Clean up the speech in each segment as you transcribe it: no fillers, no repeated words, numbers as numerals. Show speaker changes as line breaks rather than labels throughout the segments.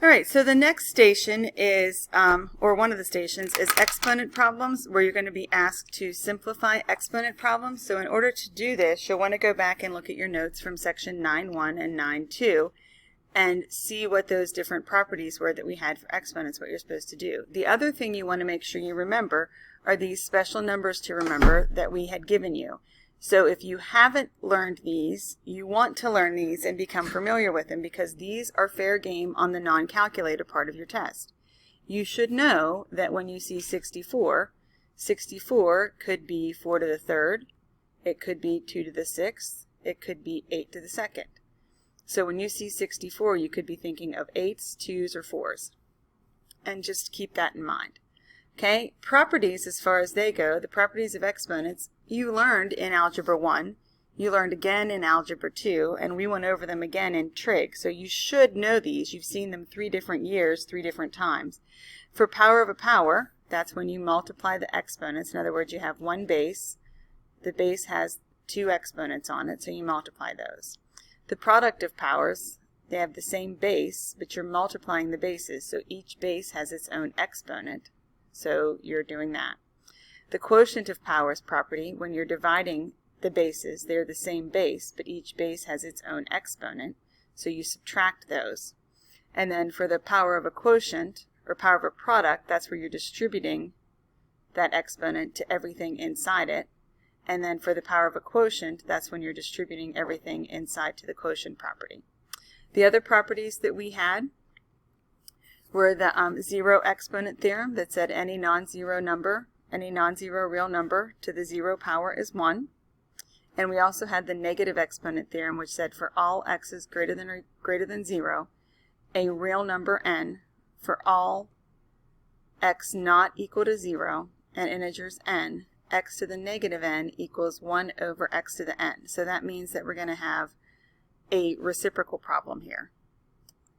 All right, so the next station is, or one of the stations, is exponent problems, where you're going to be asked to simplify exponent problems. So in order to do this, you'll want to go back and look at your notes from section 9.1 and 9.2 and see what those different properties were that we had for exponents, what you're supposed to do. The other thing you want to make sure you remember are these special numbers to remember that we had given you. So if you haven't learned these, you want to learn these and become familiar with them, because these are fair game on the non-calculator part of your test. You should know that when you see 64, 64 could be 4 to the third, it could be 2 to the sixth, it could be 8 to the second. So when you see 64, you could be thinking of 8s, 2s, or 4s. And just keep that in mind. Okay, properties as far as they go, the properties of exponents, you learned in Algebra 1, you learned again in Algebra 2, and we went over them again in Trig. So you should know these. You've seen them 3 different years, 3 different times. For power of a power, that's when you multiply the exponents. In other words, you have one base. The base has 2 exponents on it, so you multiply those. The product of powers, they have the same base, but you're multiplying the bases, so each base has its own exponent. So you're doing that. The quotient of powers property, when you're dividing the bases, they're the same base, but each base has its own exponent, so you subtract those. And then for the power of a quotient, or power of a product, that's where you're distributing that exponent to everything inside it. And then for the power of a quotient, that's when you're distributing everything inside to the quotient property. The other properties that we had were the zero exponent theorem that said any non-zero number, any non-zero real number to the 0 power is 1. And we also had the negative exponent theorem, which said for all x's greater than 0, a real number n for all x not equal to 0 and integers n, x to the negative n equals 1 over x to the n. So that means that we're going to have a reciprocal problem here.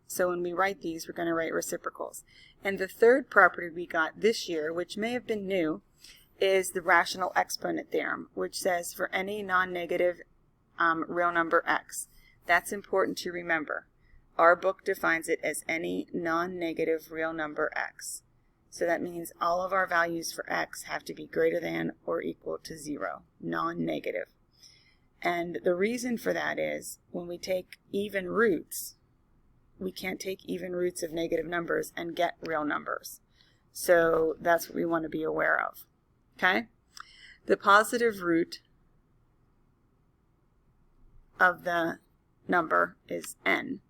So when we write these, we're going to write reciprocals. And the third property we got this year, which may have been new, is the rational exponent theorem, which says for any non-negative real number x. That's important to remember. Our book defines it as any non-negative real number x. So that means all of our values for x have to be greater than or equal to 0, non-negative. And the reason for that is when we take even roots, we can't take even roots of negative numbers and get real numbers. So that's what we want to be aware of. Okay? The positive root of the number is n.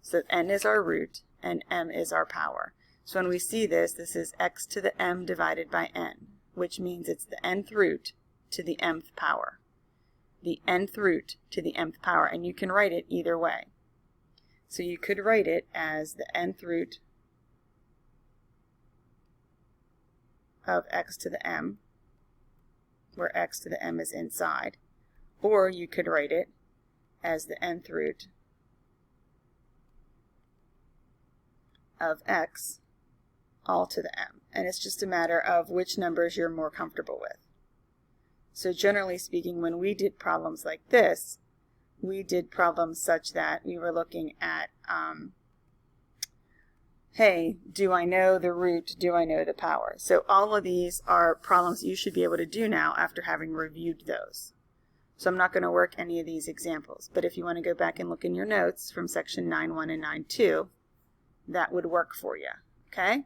So n is our root and m is our power. So when we see this, this is x to the m divided by n, which means it's the nth root to the mth power. The nth root to the mth power, and you can write it either way. So you could write it as the nth root of x to the m, where x to the m is inside, or you could write it as the nth root of x all to the m. And it's just a matter of which numbers you're more comfortable with. So generally speaking, when we did problems like this, we did problems such that we were looking at, hey, do I know the root? Do I know the power? So all of these are problems you should be able to do now after having reviewed those. So I'm not going to work any of these examples, but if you want to go back and look in your notes from section 9.1 and 9.2, that would work for you, okay?